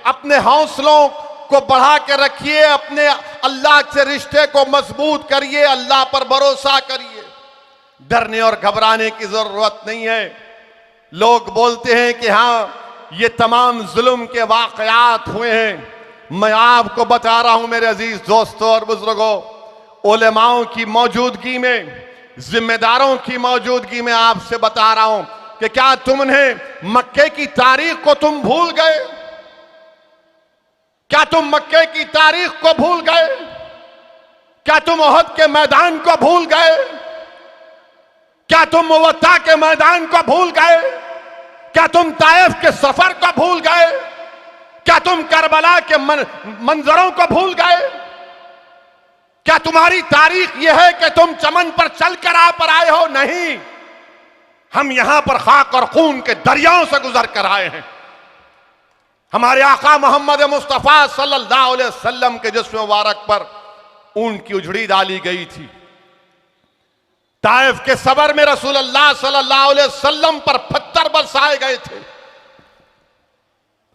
अपने हौसलों को बढ़ा के रखिए, अपने अल्लाह से रिश्ते को मजबूत करिए, अल्लाह पर भरोसा करिए। डरने और घबराने की जरूरत नहीं है। लोग बोलते हैं कि हाँ ये तमाम जुल्म के वाकयात हुए हैं। मैं आपको बता रहा हूं मेरे अजीज दोस्तों और बुजुर्गों, उलेमाओं की मौजूदगी में, जिम्मेदारों की मौजूदगी में आपसे बता रहा हूं कि क्या तुमने मक्के की तारीख को तुम भूल गए? क्या तुम मक्के की तारीख को भूल गए? क्या तुम ओहद के मैदान को भूल गए? क्या तुम मुवत्ता के मैदान को भूल गए? क्या तुम ताइफ के सफर को भूल गए? क्या तुम करबला के मंजरों को भूल गए? क्या तुम्हारी तारीख यह है कि तुम चमन पर चलकर आ पर आए हो? नहीं, हम यहां पर खाक और खून के दरियाओं से गुजर कर आए हैं। हमारे आका मोहम्मद मुस्तफा सल्लल्लाहु अलैहि वसल्लम के जिस्म मुबारक पर ऊंट की उजड़ी डाली गई थी। ताइफ के सबर में रसूलुल्लाह सल्लल्लाहु अलैहि वसल्लम पर पत्थर बरसाए गए थे।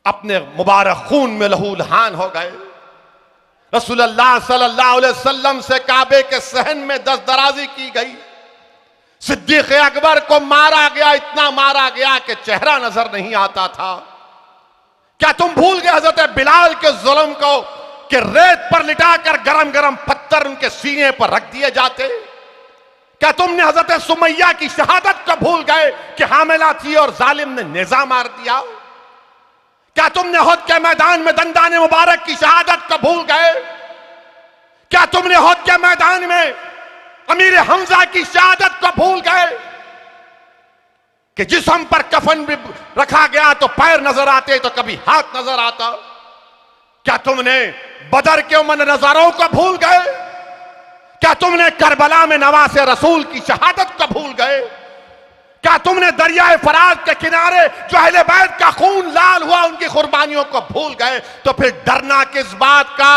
अपने मुबारक खून में लहूलहान हो गए। रसूलुल्लाह सल्लल्लाहु अलैहि वसल्लम से काबे के सहन में दस्तदराजी की गई। सिद्दीक अकबर को मारा गया, इतना मारा गया कि चेहरा नजर नहीं आता था। क्या तुम भूल गए हजरत बिलाल के जुल्म को कि रेत पर लिटाकर गरम गरम पत्थर उनके सीने पर रख दिए जाते? क्या तुमने हजरत सुमैया की शहादत को भूल गए कि हामिला थी और जालिम ने नेजा मार दिया? क्या तुमने उहद के मैदान में दंदाने मुबारक की शहादत को भूल गए? क्या तुमने उहद के मैदान में अमीर हमजा की शहादत को भूल गए कि जिस्म पर कफन भी रखा गया तो पैर नजर आते तो कभी हाथ नजर आता? क्या तुमने बदर के उमन नजारों को भूल गए? क्या तुमने करबला में नवासे रसूल की शहादत को भूल गए? क्या तुमने दरियाए फरात के किनारे जो अहले बैत का खून लाल हुआ उनकी कुर्बानियों को भूल गए? तो फिर डरना किस बात का?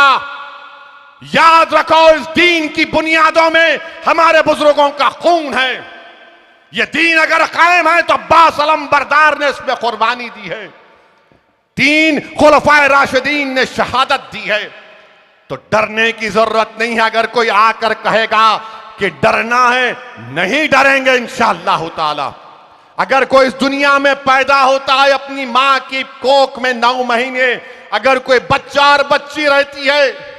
याद रखो, इस दीन की बुनियादों में हमारे बुजुर्गों का खून है। यह दीन अगर कायम है तो अब्बास अलमबरदार ने इसमें कुर्बानी दी है। 3 खुलफाए राशिदीन ने शहादत दी है। तो डरने की जरूरत नहीं है। अगर कोई आकर कहेगा कि डरना है, नहीं डरेंगे इंशाअल्लाह ताला। अगर कोई इस दुनिया में पैदा होता है अपनी मां की कोख में 9 महीने, अगर कोई बच्चा और बच्ची रहती है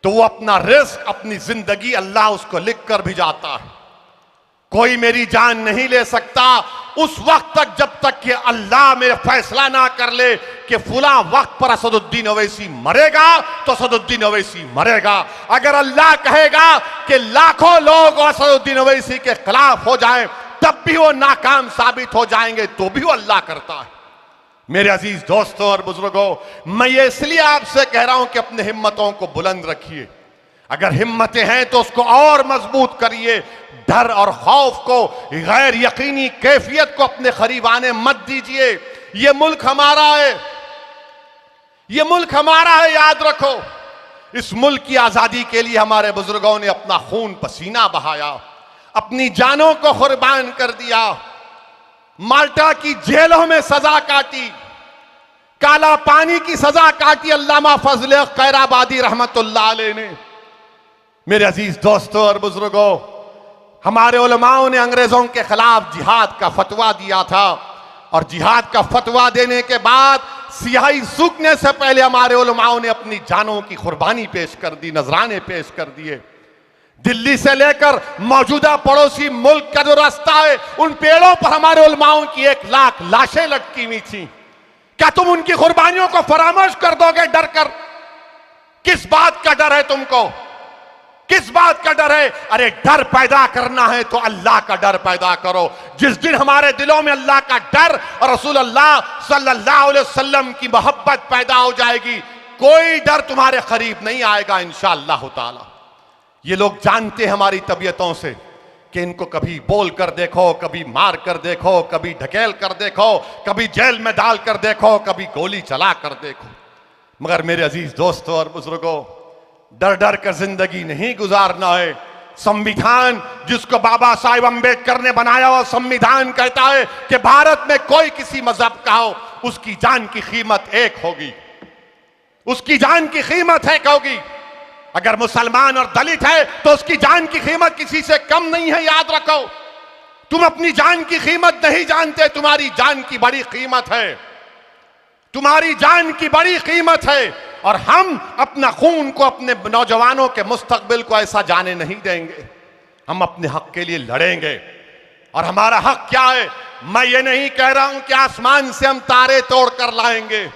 तो वो अपना रिस्क, अपनी जिंदगी अल्लाह उसको लिख कर भी जाता है। कोई मेरी जान नहीं ले सकता उस वक्त तक जब तक कि अल्लाह में फैसला ना कर ले कि फुला वक्त पर असदुद्दीन ओवैसी मरेगा तो असदुद्दीन ओवैसी मरेगा। अगर अल्लाह कहेगा कि लाखों लोग असदुद्दीन ओवैसी के खिलाफ हो जाएं तब भी वो नाकाम साबित हो जाएंगे, तो भी वो अल्लाह करता है। मेरे अजीज दोस्तों और बुजुर्गों, मैं ये इसलिए आपसे कह रहा हूं कि अपने हिम्मतों को बुलंद रखिए। अगर हिम्मतें हैं तो उसको और मजबूत करिए। डर और खौफ को, गैर यकीनी कैफियत को अपने करीब आने मत दीजिए। ये मुल्क हमारा है, ये मुल्क हमारा है, याद रखो। इस मुल्क की आजादी के लिए हमारे बुजुर्गों ने अपना खून पसीना बहाया, अपनी जानों को कुर्बान कर दिया, माल्टा की जेलों में सजा काटी, काला पानी की सजा काटी अल्लामा फजल खैराबादी रहमतुल्लाह अलैह ने। मेरे अजीज दोस्तों और बुजुर्गों, हमारे उलमाओं ने अंग्रेजों के खिलाफ जिहाद का फतवा दिया था और जिहाद का फतवा देने के बाद सियाही सूखने से पहले हमारे उलमाओं ने अपनी जानों की कुर्बानी पेश कर दी, नजराने पेश कर दिए। दिल्ली से लेकर मौजूदा पड़ोसी मुल्क का जो रास्ता है, उन पेड़ों पर हमारे उलमाओं की 1 लाख लाशें लटकी हुई थी। क्या तुम उनकी कुर्बानियों को फरामोश कर दोगे डर कर? किस बात का डर है तुमको? किस बात का डर है? अरे डर पैदा करना है तो अल्लाह का डर पैदा करो। जिस दिन हमारे दिलों में अल्लाह का डर और रसूल अल्लाह सल्लल्लाहु अलैहि वसल्लम की मोहब्बत पैदा हो जाएगी, कोई डर तुम्हारे करीब नहीं आएगा इंशाअल्लाह ताला। ये लोग जानते हैं हमारी तबीयतों से कि इनको कभी बोल कर देखो, कभी मार कर देखो, कभी ढकेल कर देखो, कभी जेल में डाल कर देखो, कभी गोली चला कर देखो। मगर मेरे अजीज दोस्तों और बुजुर्गों, डर डर कर जिंदगी नहीं गुजारना है। संविधान जिसको बाबा साहेब अंबेडकर ने बनाया हुआ संविधान कहता है कि भारत में कोई किसी मजहब का हो, उसकी जान की कीमत एक होगी, उसकी जान की कीमत एक होगी। अगर मुसलमान और दलित है तो उसकी जान की कीमत किसी से कम नहीं है, याद रखो। तुम अपनी जान की कीमत नहीं जानते, तुम्हारी जान की बड़ी कीमत है, तुम्हारी जान की बड़ी कीमत है। और हम अपना खून को, अपने नौजवानों के मुस्तकबिल को ऐसा जाने नहीं देंगे। हम अपने हक के लिए लड़ेंगे। और हमारा हक क्या है? मैं ये नहीं कह रहा हूं कि आसमान से हम तारे तोड़ कर लाएंगे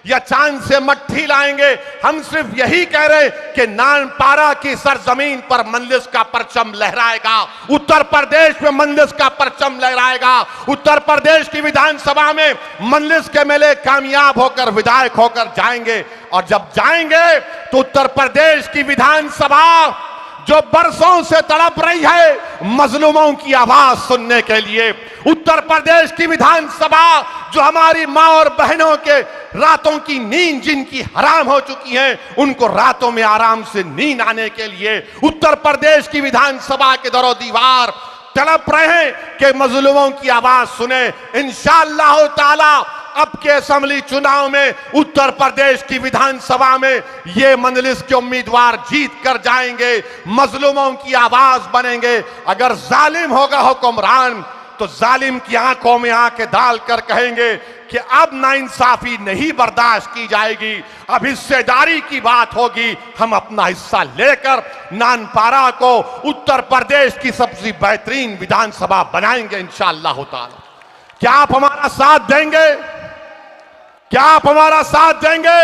या चांद से मट्ठी लाएंगे। हम सिर्फ यही कह रहे कि नानपारा की सरजमीन पर मंलिस का परचम लहराएगा, उत्तर प्रदेश में मंलिस का परचम लहराएगा, उत्तर प्रदेश की विधानसभा में मंलिस के मेले कामयाब होकर विधायक होकर जाएंगे। और जब जाएंगे तो उत्तर प्रदेश की विधानसभा जो बरसों से तड़प रही है मजलूमों की आवाज सुनने के लिए, उत्तर प्रदेश की विधानसभा जो हमारी मां और बहनों के रातों की नींद जिनकी हराम हो चुकी है, उनको रातों में आराम से नींद आने के लिए उत्तर प्रदेश की विधानसभा के दरो दीवार तड़प रहे हैं कि मजलूमों की आवाज सुने। इंशाअल्लाह ताला अब के असेंबली चुनाव में उत्तर प्रदेश की विधानसभा में ये मंजलिस के उम्मीदवार जीत कर जाएंगे, मजलूमों की आवाज बनेंगे। अगर जालिम होगा हुक्मरान तो जालिम की आंखों में आंखें डालकर कहेंगे कि अब नाइंसाफी नहीं बर्दाश्त की जाएगी, अब हिस्सेदारी की बात होगी। हम अपना हिस्सा लेकर नानपारा को उत्तर प्रदेश की सबसे बेहतरीन विधानसभा बनाएंगे इंशाअल्लाह ताला। क्या आप हमारा साथ देंगे? क्या आप हमारा साथ देंगे?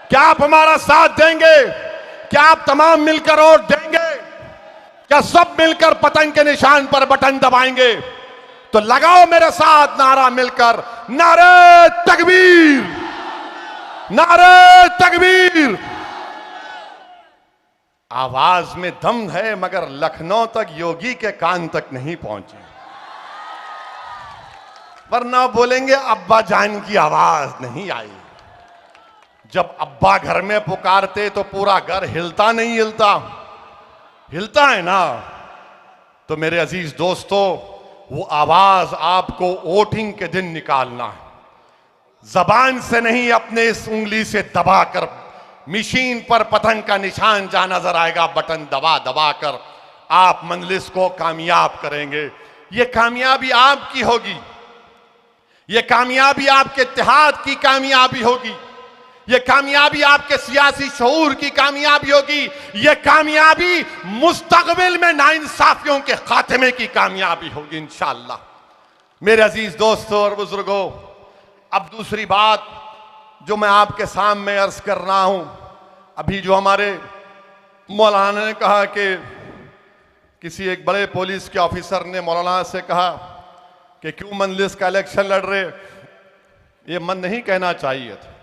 क्या आप हमारा साथ देंगे? क्या आप तमाम मिलकर वोट देंगे? क्या सब मिलकर पतंग के निशान पर बटन दबाएंगे? तो लगाओ मेरे साथ नारा मिलकर, नारे तकबीर, नारे तकबीर। आवाज में दम है मगर लखनऊ तक योगी के कान तक नहीं पहुंची, वरना बोलेंगे अब्बा जान की आवाज नहीं आई। जब अब्बा घर में पुकारते तो पूरा घर हिलता नहीं हिलता? हिलता है ना। तो मेरे अजीज दोस्तों, वो आवाज आपको वोटिंग के दिन निकालना है, जबान से नहीं, अपने इस उंगली से दबाकर। मशीन पर पतंग का निशान जहां नजर आएगा बटन दबा दबा कर आप मंजलिस को कामयाब करेंगे। ये कामयाबी आपकी होगी, ये कामयाबी आपके इत्तेहाद की कामयाबी होगी, ये कामयाबी आपके सियासी शऊर की कामयाबी होगी, ये कामयाबी मुस्तकबिल में नाइंसाफियों के खात्मे की कामयाबी होगी इंशाअल्लाह। मेरे अजीज दोस्तों और बुजुर्गों, अब दूसरी बात जो मैं आपके सामने अर्ज कर रहा हूं, अभी जो हमारे मौलाना ने कहा कि किसी एक बड़े पुलिस के ऑफिसर ने मौलाना से कहा कि क्यों मंजलिस का इलेक्शन लड़ रहे, ये मन नहीं कहना चाहिए था,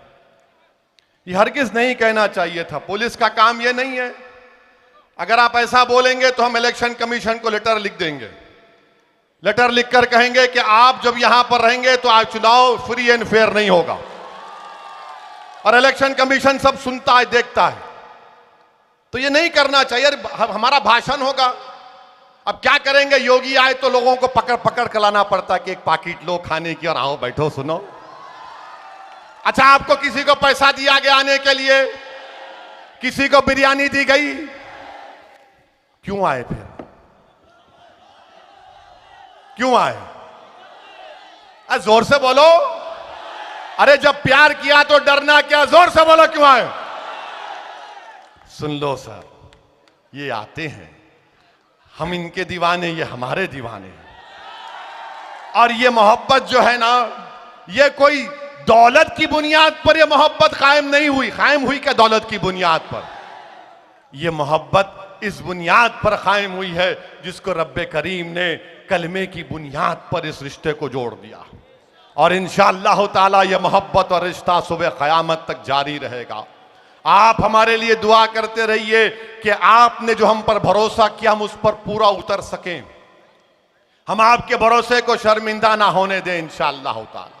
ये हरगिज नहीं कहना चाहिए था। पुलिस का काम ये नहीं है। अगर आप ऐसा बोलेंगे तो हम इलेक्शन कमीशन को लेटर लिख देंगे, लेटर लिखकर कहेंगे कि आप जब यहां पर रहेंगे तो आज चुनाव फ्री एंड फेयर नहीं होगा। और इलेक्शन कमीशन सब सुनता है, देखता है। तो ये नहीं करना चाहिए। हमारा भाषण होगा, अब क्या करेंगे? योगी आए तो लोगों को पकड़ पकड़ कर लाना पड़ता कि एक पाकिट लो खाने की और आओ बैठो सुनो। अच्छा, आपको किसी को पैसा दिया गया आने के लिए, किसी को बिरयानी दी गई, क्यों आए? फिर क्यों आए? जोर से बोलो। अरे जब प्यार किया तो डरना क्या? जोर से बोलो, क्यों आए? सुन लो सर, ये आते हैं, हम इनके दीवाने, ये हमारे दीवाने हैं। और ये मोहब्बत जो है ना, ये कोई दौलत की बुनियाद पर ये मोहब्बत कायम नहीं हुई। कायम हुई क्या दौलत की बुनियाद पर? ये मोहब्बत इस बुनियाद पर कायम हुई है जिसको रब्बे करीम ने कलमे की बुनियाद पर इस रिश्ते को जोड़ दिया। और इंशाअल्लाह ताला ये मोहब्बत और रिश्ता सुबह क़यामत तक जारी रहेगा। आप हमारे लिए दुआ करते रहिए कि आपने जो हम पर भरोसा किया हम उस पर पूरा उतर सकें, हम आपके भरोसे को शर्मिंदा ना होने दें इंशाअल्लाह ताला।